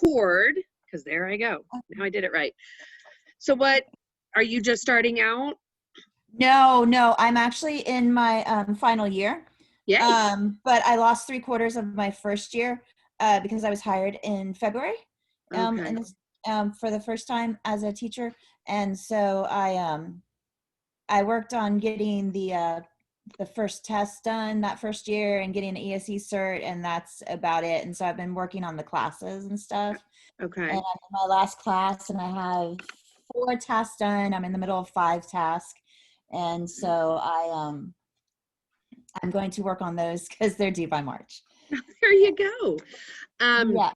record, because there I go. Now I did it right. So what, are you just starting out? No, I'm actually in my final year. Yay. But I lost 3/4 of my first year because I was hired in February Okay. and this, for the first time as a teacher. And so I worked on getting the first test done that first year and getting an ESE cert, and that's about it. And so I've been working on the classes and stuff. Okay. And I'm in my last class, and I have 4 tasks done. I'm in the middle of 5 tasks, and so I'm going to work on those because they're due by March. There you go. Yeah.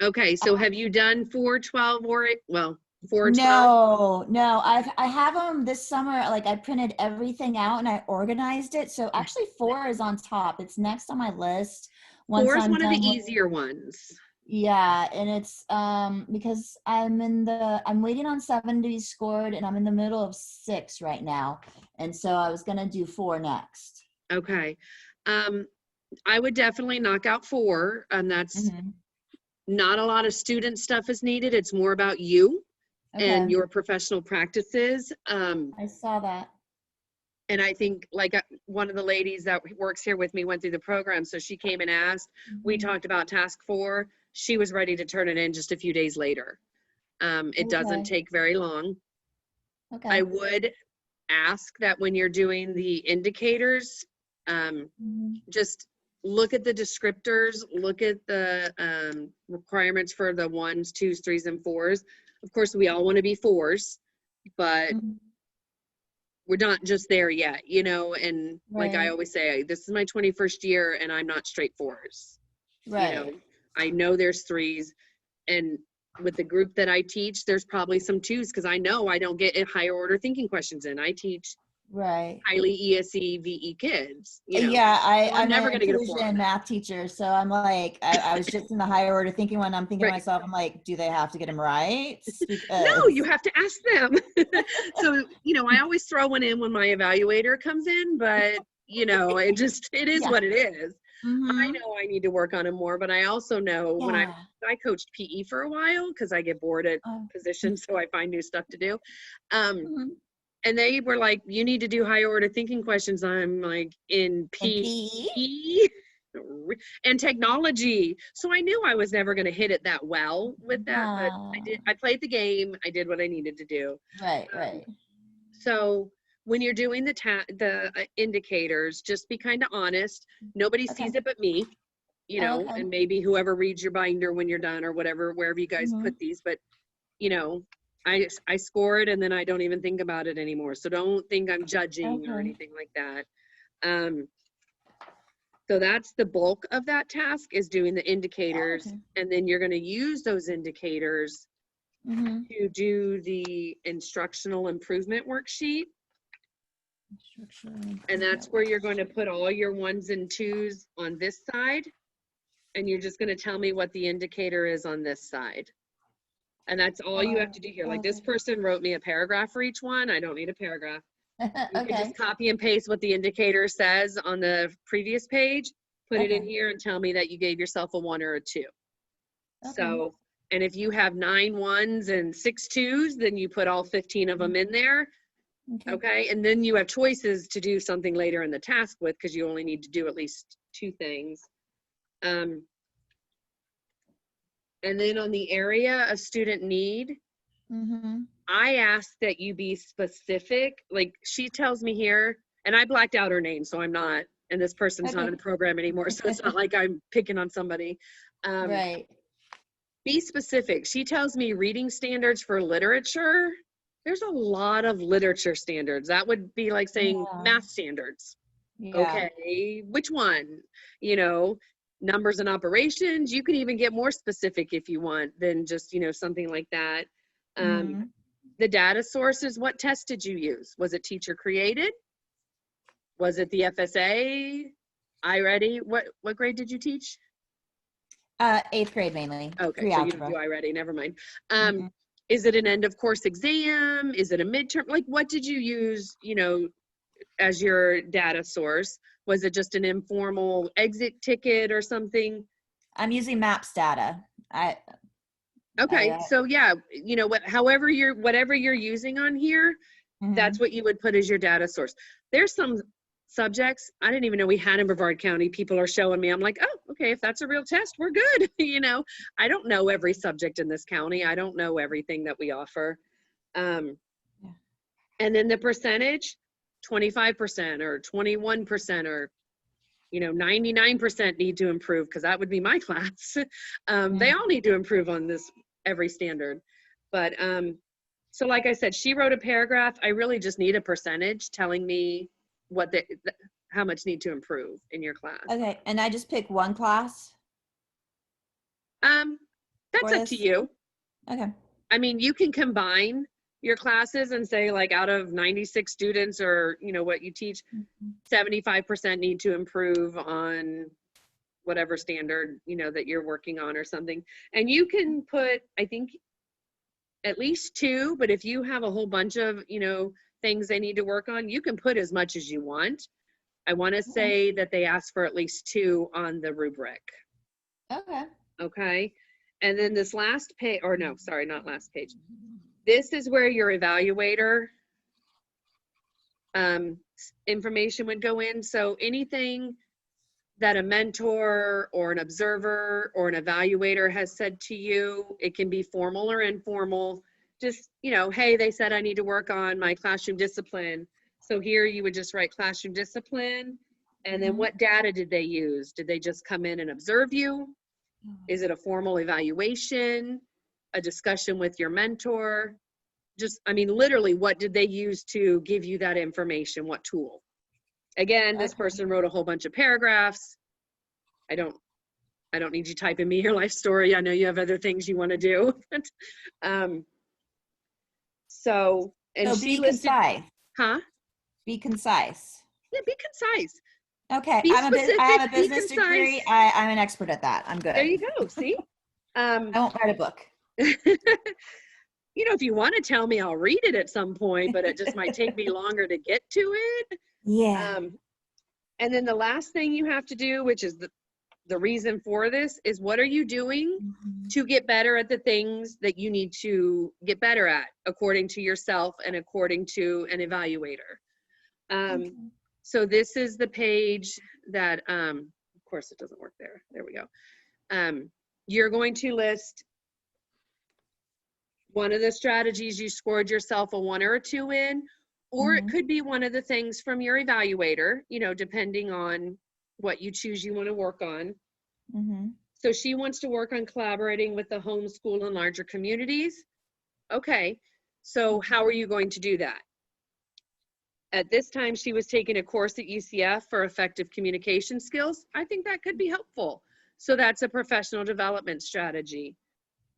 Okay, so have you done 412 or, well, 412? No, I have them this summer. Like, I printed everything out and I organized it. So actually 4 is on top. It's next on my list. Once 4 is I'm one of the done with, easier ones. yeah, and it's because I'm waiting on 7 to be scored, and I'm in the middle of 6 right now. And so I was gonna do 4 next. Okay. I would definitely knock out 4, and that's not a lot of student stuff is needed. It's more about you and Okay. your professional practices. I saw that. And I think like one of the ladies that works here with me went through the program. So she came and asked, we talked about task 4. She was ready to turn it in just a few days later. It doesn't take very long. Okay. I would ask that when you're doing the indicators, just look at the descriptors, look at the requirements for the 1s, 2s, 3s, and 4s. Of course, we all want to be 4s, but we're not just there yet, you know, and like I always say, this is my 21st year and I'm not straight 4s. Right. You know, I know there's 3s, and with the group that I teach, there's probably some 2s because I know I don't get higher order thinking questions in. I teach highly ESE VE kids, you know. Yeah, So I'm I'm never an going to get a 4 inclusion math teacher, so I'm like, I was just in the higher order thinking when I'm thinking to myself, I'm like, do they have to get them right? No, you have to ask them. So, you know, I always throw one in when my evaluator comes in, but you know, it is what it is. I know I need to work on it more, but I also know when I coached PE for a while because I get bored at positions, so I find new stuff to do. And they were like, you need to do higher order thinking questions. I'm like, in PE and technology. So I knew I was never going to hit it that well with that, but I played the game. I did what I needed to do. Right. So when you're doing the indicators, just be kind of honest. Nobody sees it but me, you know, and maybe whoever reads your binder when you're done or whatever, wherever you guys put these, but you know, I score it and then I don't even think about it anymore. So don't think I'm judging or anything like that. So that's the bulk of that task, is doing the indicators. And then you're going to use those indicators to do the instructional improvement worksheet. And that's where you're going to put all your 1s and 2s on this side. And you're just going to tell me what the indicator is on this side. And that's all you have to do here. Like, this person wrote me a paragraph for each one. I don't need a paragraph. You can just copy and paste what the indicator says on the previous page, put it in here and tell me that you gave yourself a 1 or a 2. So, and if you have 9 1s and 6 2s, then you put all 15 of them in there. Okay. And then you have choices to do something later in the task with, because you only need to do at least 2 things. And then on the area of student need, I ask that you be specific. Like, she tells me here, and I blacked out her name, so I'm not, and this person's not in the program anymore, so it's not like I'm picking on somebody. Be specific. She tells me reading standards for literature. There's a lot of literature standards. That would be like saying math standards. Okay, which one? You know, numbers and operations. You can even get more specific if you want than just, you know, something like that. The data sources, what test did you use? Was it teacher created? Was it the FSA? iReady? What grade did you teach? 8th grade mainly. Okay, so you don't do iReady, never mind. Is it an end of course exam? Is it a midterm? Like, what did you use, you know, as your data source? Was it just an informal exit ticket or something? I'm using MAPS data. Okay, so yeah, you know, whatever you're using on here, that's what you would put as your data source. There's some subjects I didn't even know we had in Brevard County. People are showing me. I'm like, oh, okay, if that's a real test, we're good. You know, I don't know every subject in this county. I don't know everything that we offer. And then the percentage, 25% or 21% or, you know, 99% need to improve, because that would be my class. They all need to improve on this every standard. But so like I said, she wrote a paragraph. I really just need a percentage telling me how much need to improve in your class. Okay, and I just pick one class? That's up to you. Okay. I mean, you can combine your classes and say, like, out of 96 students, or, you know, what you teach, 75% need to improve on whatever standard, you know, that you're working on or something. And you can put, I think, at least 2, but if you have a whole bunch of, you know, things they need to work on, you can put as much as you want. I want to say that they ask for at least 2 on the rubric. Okay. Okay. And then this last page, or no, sorry, not last page. This is where your evaluator information would go in. So anything that a mentor or an observer or an evaluator has said to you, it can be formal or informal. Just, you know, hey, they said I need to work on my classroom discipline. So here you would just write classroom discipline. And then what data did they use? Did they just come in and observe you? Is it a formal evaluation, a discussion with your mentor? Just, I mean, literally, what did they use to give you that information? What tool? Again, this person wrote a whole bunch of paragraphs. I don't need you typing me your life story. I know you have other things you want to do. So, and she listed, concise. huh? Be concise. Yeah, be concise. Okay, Be I specific, have a be business concise. degree. I'm an expert at that. I'm good. There you go. See? I won't write a book. You know, if you want to tell me, I'll read it at some point, but it just might take me longer to get to it. Yeah. And then the last thing you have to do, which is the reason for this, is what are you doing to get better at the things that you need to get better at, according to yourself and according to an evaluator. So this is the page that, of course it doesn't work there. There we go. You're going to list one of the strategies you scored yourself a 1 or a 2 in, or it could be one of the things from your evaluator, you know, depending on what you choose you want to work on. So she wants to work on collaborating with the homeschool and larger communities. Okay, so how are you going to do that? At this time, she was taking a course at UCF for effective communication skills. I think that could be helpful. So that's a professional development strategy.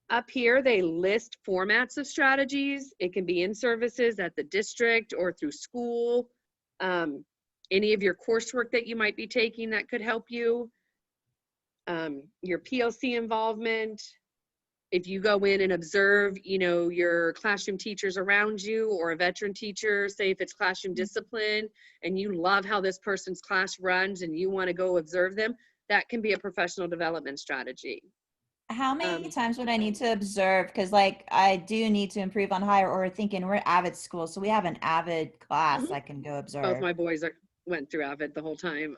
Up here, they list formats of strategies. It can be in services at the district or through school. Any of your coursework that you might be taking that could help you. Your PLC involvement. If you go in and observe, you know, your classroom teachers around you, or a veteran teacher, say if it's classroom discipline, and you love how this person's class runs and you want to go observe them, that can be a professional development strategy. How many times would I need to observe? Because, like, I do need to improve on higher order thinking. We're AVID school, so we have an AVID class I can go observe. Both my boys went through AVID the whole time.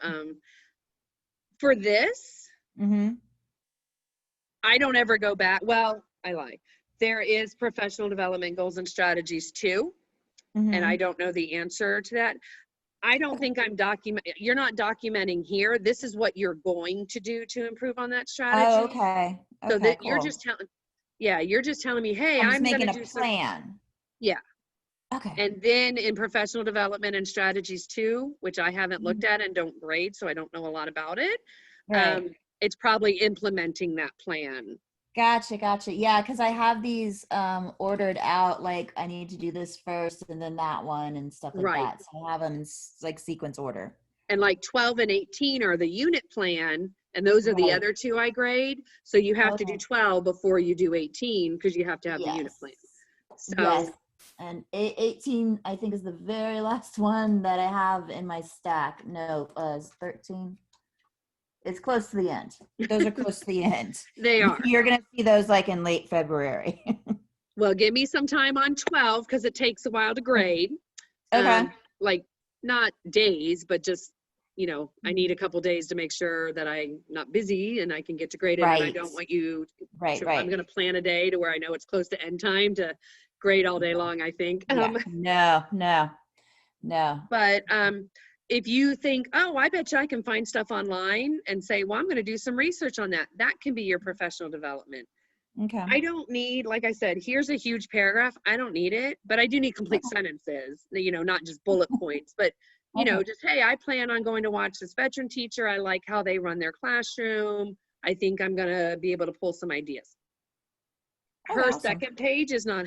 For this, I don't ever go back. Well, I lie. There is professional development goals and strategies too, and I don't know the answer to that. I don't think you're not documenting here. This is what you're going to do to improve on that strategy. Oh, okay. So that cool. you're just telling me, hey, I'm going making to do a plan. Yeah. Okay. And then in professional development and strategies too, which I haven't looked at and don't grade, so I don't know a lot about it. Right. It's probably implementing that plan. Gotcha. Yeah, because I have these ordered out, like I need to do this first and then that one and stuff like that. So I have them in like sequence order. And like 12 and 18 are the unit plan, and those are the other 2 I grade. So you have to do 12 before you do 18, because you have to have the unit plan. So and 18 I think is the very last one that I have in my stack. No, 13. it's close to the end. Those are close to the end. They are. You're gonna see those like in late February. Well, give me some time on 12 because it takes a while to grade. Okay. Like not days, but just, you know, I need a couple days to make sure that I'm not busy and I can get to grade it. And I Right. don't want you Right, I'm right. going to plan a day to where I know it's close to end time to grade all day long, I think. Yeah. No. But if you think, oh, I bet you I can find stuff online and say, well, I'm going to do some research on that. That can be your professional development. Okay. I don't need, like I said, here's a huge paragraph. I don't need it, but I do need complete sentences, you know, not just bullet points, but, you know, just, hey, I plan on going to watch this veteran teacher. I like how they run their classroom. I think I'm going to be able to pull some ideas. Her awesome. second page is not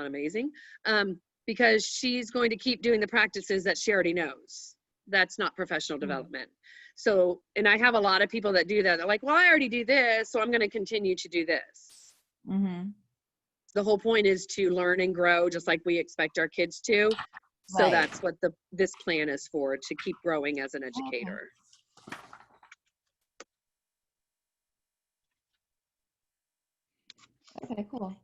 amazing because she's going to keep doing the practices that she already knows. That's not professional development. So, and I have a lot of people that do that. They're like, well, I already do this, so I'm going to continue to do this. Mm-hmm. The whole point is to learn and grow just like we expect our kids to. So Right. that's what this plan is for, to keep growing as an educator. Okay, cool.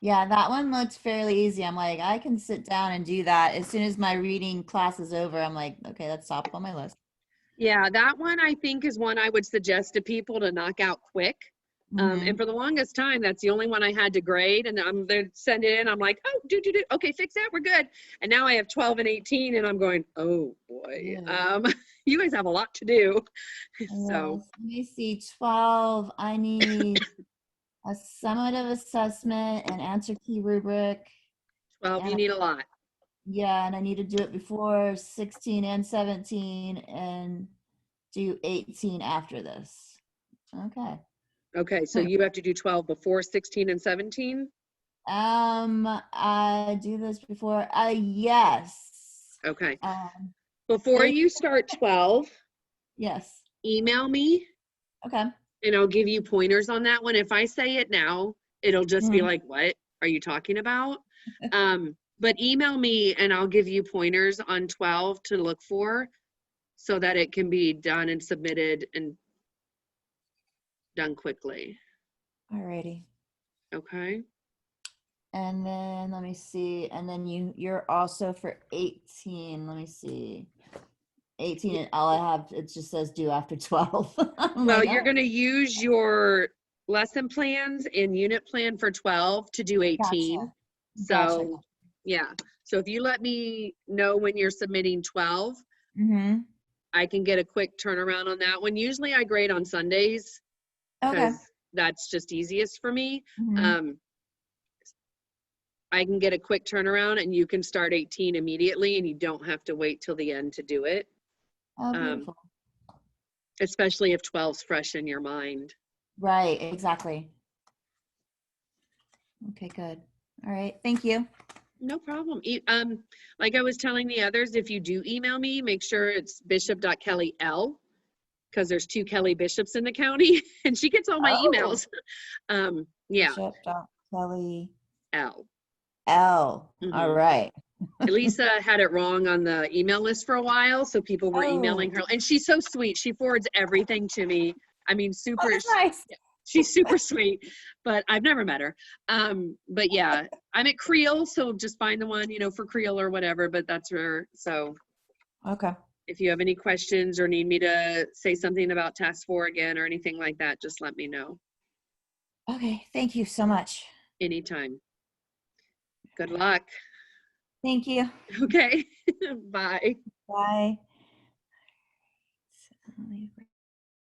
Yeah, that one looks fairly easy. I'm like, I can sit down and do that. As soon as my reading class is over, I'm like, okay, that's top on my list. Yeah, that one I think is one I would suggest to people to knock out quick. And for the longest time, that's the only one I had to grade. And I'm there, send it in. I'm like, oh, do. Okay, fix that. We're good. And now I have 12 and 18, and I'm going, oh boy, you guys have a lot to do. So let me see. 12. I need a summative assessment and answer key rubric. 12, you need a lot. Yeah, and I need to do it before 16 and 17 and do 18 after this. Okay. Okay, so you have to do 12 before 16 and 17? I do this before. Yes. Okay. Before you start 12, yes. Email me. Okay. And I'll give you pointers on that one. If I say it now, it'll just be like, what are you talking about? But email me and I'll give you pointers on 12 to look for so that it can be done and submitted and done quickly. Alrighty. Okay. And then let me see. And then you're also for 18. Let me see. 18 and all I have, it just says due after 12. Well, you're going to use your lesson plans and unit plan for 12 to do 18. Gotcha. So Gotcha. yeah. So if you let me know when you're submitting 12, I can get a quick turnaround on that one. Usually I grade on Sundays because that's just easiest for me. I can get a quick turnaround and you can start 18 immediately and you don't have to wait till the end to do it. Oh, beautiful. Especially if 12's fresh in your mind. Right, exactly. Okay, good. All right, thank you. No problem. Like I was telling the others, if you do email me, make sure it's bishop.kellyl because there's 2 Kelly Bishops in the county and she gets all my emails. Yeah. Bishop.Kelly L. All right. Lisa had it wrong on the email list for a while, so people were emailing her. And she's so sweet. She forwards everything to me. I mean, super. Nice. She's super sweet, but I've never met her. But yeah, I'm at Creel, so just find the one, for Creel or whatever, but that's her. So okay. If you have any questions or need me to say something about task 4 again or anything like that, just let me know. Okay, thank you so much. Anytime. Good luck. Thank you. Okay. Bye. Bye.